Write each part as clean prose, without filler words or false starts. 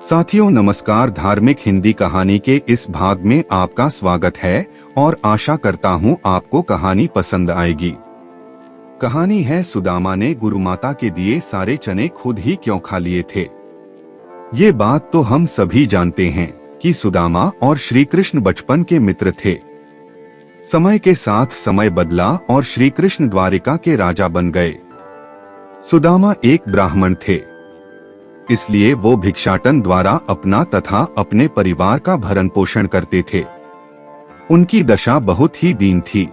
साथियों नमस्कार। धार्मिक हिंदी कहानी के इस भाग में आपका स्वागत है और आशा करता हूँ आपको कहानी पसंद आएगी। कहानी है सुदामा ने गुरुमाता के दिए सारे चने खुद ही क्यों खा लिए थे। ये बात तो हम सभी जानते हैं कि सुदामा और श्री कृष्ण बचपन के मित्र थे। समय के साथ समय बदला और श्री कृष्ण द्वारिका के राजा बन गए। सुदामा एक ब्राह्मण थे, इसलिए वो भिक्षाटन द्वारा अपना तथा अपने परिवार का भरण पोषण करते थे। उनकी दशा बहुत ही दीन थी।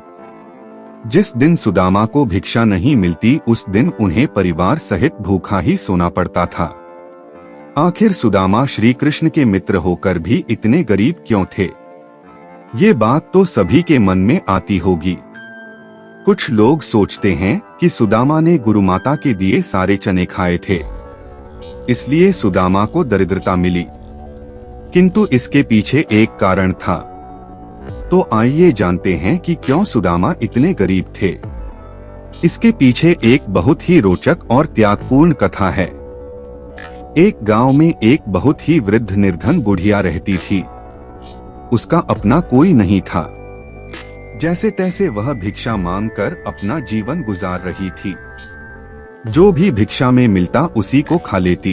जिस दिन सुदामा को भिक्षा नहीं मिलती उस दिन उन्हें परिवार सहित भूखा ही सोना पड़ता था। आखिर सुदामा श्री कृष्ण के मित्र होकर भी इतने गरीब क्यों थे? ये बात तो सभी के मन में आती होगी। कुछ लोग सोचते हैं कि सुदामा ने गुरुमाता के दिए सारे चने खाए थे, इसलिए सुदामा को दरिद्रता मिली। किंतु इसके पीछे एक कारण था। तो आइए जानते हैं कि क्यों सुदामा इतने गरीब थे। इसके पीछे एक बहुत ही रोचक और त्यागपूर्ण कथा है। एक गांव में एक बहुत ही वृद्ध निर्धन बुढ़िया रहती थी। उसका अपना कोई नहीं था। जैसे तैसे वह भिक्षा मांगकर अपना जीवन गुजार रही थी। जो भी भिक्षा में मिलता उसी को खा लेती।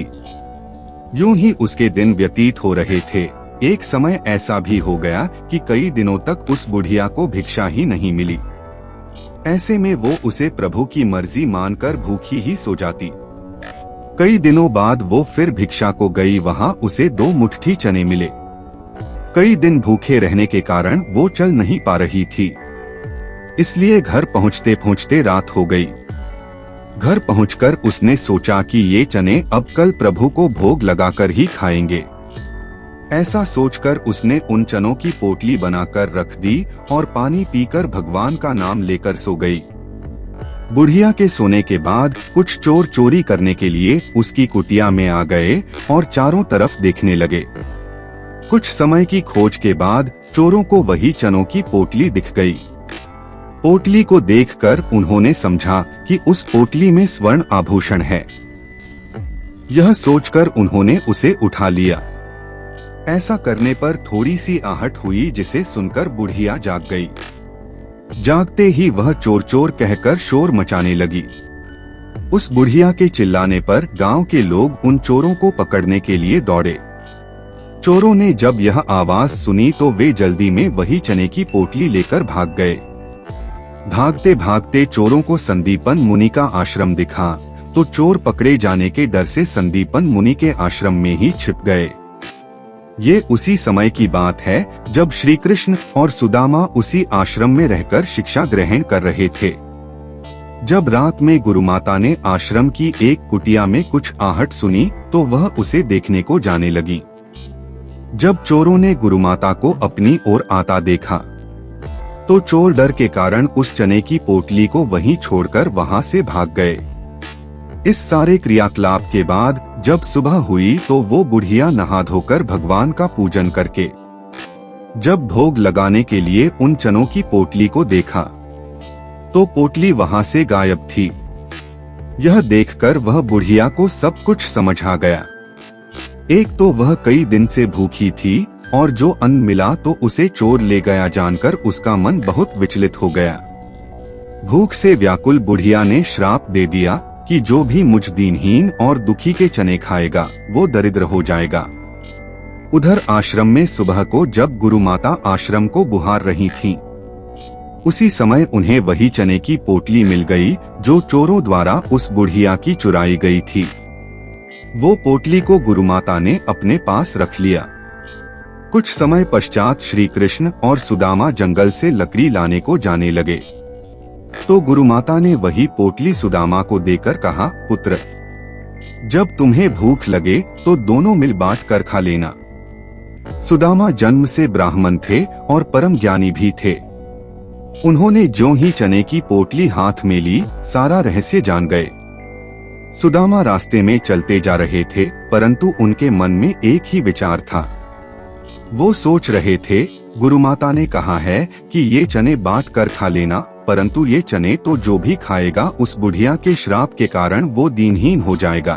यूं ही उसके दिन व्यतीत हो रहे थे। एक समय ऐसा भी हो गया कि कई दिनों तक उस बुढ़िया को भिक्षा ही नहीं मिली। ऐसे में वो उसे प्रभु की मर्जी मानकर भूखी ही सो जाती। कई दिनों बाद वो फिर भिक्षा को गई। वहां उसे 2 मुट्ठी चने मिले। कई दिन भूखे रहने के कारण वो चल नहीं पा रही थी, इसलिए घर पहुंचते पहुंचते रात हो गई। घर पहुंचकर उसने सोचा कि ये चने अब कल प्रभु को भोग लगाकर ही खाएंगे। ऐसा सोचकर उसने उन चनों की पोटली बनाकर रख दी और पानी पीकर भगवान का नाम लेकर सो गई। बुढ़िया के सोने के बाद कुछ चोर चोरी करने के लिए उसकी कुटिया में आ गए और चारों तरफ देखने लगे। कुछ समय की खोज के बाद चोरों को वही चनों की पोटली दिख गई। पोटली को देखकर उन्होंने समझा कि उस पोटली में स्वर्ण आभूषण है। यह सोचकर उन्होंने उसे उठा लिया। ऐसा करने पर थोड़ी सी आहट हुई, जिसे सुनकर बुढ़िया जाग गई। जागते ही वह चोर चोर कहकर शोर मचाने लगी। उस बुढ़िया के चिल्लाने पर गांव के लोग उन चोरों को पकड़ने के लिए दौड़े। चोरों ने जब यह आवाज सुनी तो वे जल्दी में वही चने की पोटली लेकर भाग गए। भागते भागते चोरों को संदीपन मुनि का आश्रम दिखा, तो चोर पकड़े जाने के डर से संदीपन मुनि के आश्रम में ही छिप गए। ये उसी समय की बात है जब श्री कृष्ण और सुदामा उसी आश्रम में रहकर शिक्षा ग्रहण कर रहे थे। जब रात में गुरुमाता ने आश्रम की एक कुटिया में कुछ आहट सुनी तो वह उसे देखने को जाने लगी। जब चोरों ने गुरुमाता को अपनी ओर आता देखा तो चोर डर के कारण उस चने की पोटली को वहीं छोड़कर वहां से भाग गए। इस सारे क्रियाकलाप के बाद जब सुबह हुई तो वो बुढ़िया नहा धोकर भगवान का पूजन करके जब भोग लगाने के लिए उन चनों की पोटली को देखा तो पोटली वहां से गायब थी। यह देखकर वह बुढ़िया को सब कुछ समझ आ गया। एक तो वह कई दिन से भूखी थी और जो अन्न मिला तो उसे चोर ले गया जानकर उसका मन बहुत विचलित हो गया। भूख से व्याकुल बुढ़िया ने श्राप दे दिया कि जो भी मुझ दीनहीन और दुखी के चने खाएगा वो दरिद्र हो जाएगा। उधर आश्रम में सुबह को जब गुरुमाता आश्रम को बुहार रही थीं, उसी समय उन्हें वही चने की पोटली मिल गई जो चोरों द्वारा उस बुढ़िया की चुराई गई थी। वो पोटली को गुरुमाता ने अपने पास रख लिया। कुछ समय पश्चात श्री कृष्ण और सुदामा जंगल से लकड़ी लाने को जाने लगे तो गुरुमाता ने वही पोटली सुदामा को देकर कहा, पुत्र, जब तुम्हें भूख लगे तो दोनों मिल बांट कर खा लेना। सुदामा जन्म से ब्राह्मण थे और परम ज्ञानी भी थे। उन्होंने ज्यों ही चने की पोटली हाथ में ली, सारा रहस्य जान गए। सुदामा रास्ते में चलते जा रहे थे, परंतु उनके मन में एक ही विचार था। वो सोच रहे थे, गुरुमाता ने कहा है कि ये चने बांट कर खा लेना, परंतु ये चने तो जो भी खाएगा उस बुढ़िया के श्राप के कारण वो दीनहीन हो जाएगा।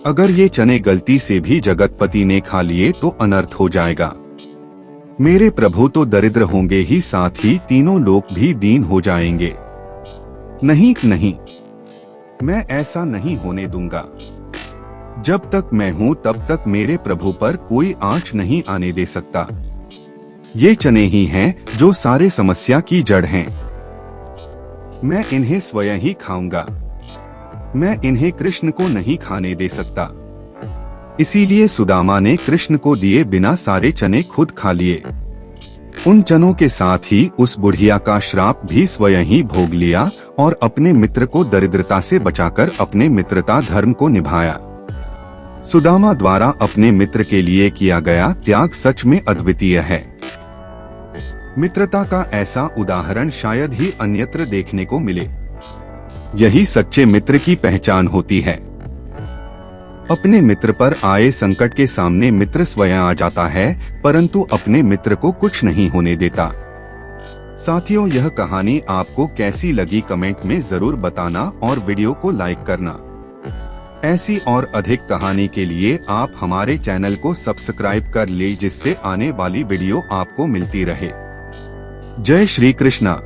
अगर ये चने गलती से भी जगतपति ने खा लिए तो अनर्थ हो जाएगा। मेरे प्रभु तो दरिद्र होंगे ही, साथ ही तीनों लोग भी दीन हो जाएंगे। नहीं नहीं, मैं ऐसा नहीं होने दूंगा। जब तक मैं हूँ तब तक मेरे प्रभु पर कोई आंच नहीं आने दे सकता। ये चने ही हैं जो सारे समस्या की जड़ हैं। मैं इन्हें स्वयं ही खाऊंगा। मैं इन्हें कृष्ण को नहीं खाने दे सकता। इसीलिए सुदामा ने कृष्ण को दिए बिना सारे चने खुद खा लिए। उन चनों के साथ ही उस बुढ़िया का श्राप भी स्वयं ही भोग लिया और अपने मित्र को दरिद्रता से बचाकर अपने मित्रता धर्म को निभाया। सुदामा द्वारा अपने मित्र के लिए किया गया त्याग सच में अद्वितीय है। मित्रता का ऐसा उदाहरण शायद ही अन्यत्र देखने को मिले। यही सच्चे मित्र की पहचान होती है। अपने मित्र पर आए संकट के सामने मित्र स्वयं आ जाता है, परंतु अपने मित्र को कुछ नहीं होने देता। साथियों, यह कहानी आपको कैसी लगी कमेंट में जरूर बताना और वीडियो को लाइक करना। ऐसी और अधिक कहानी के लिए आप हमारे चैनल को सब्सक्राइब कर ले, जिससे आने वाली वीडियो आपको मिलती रहे। जय श्री कृष्णा।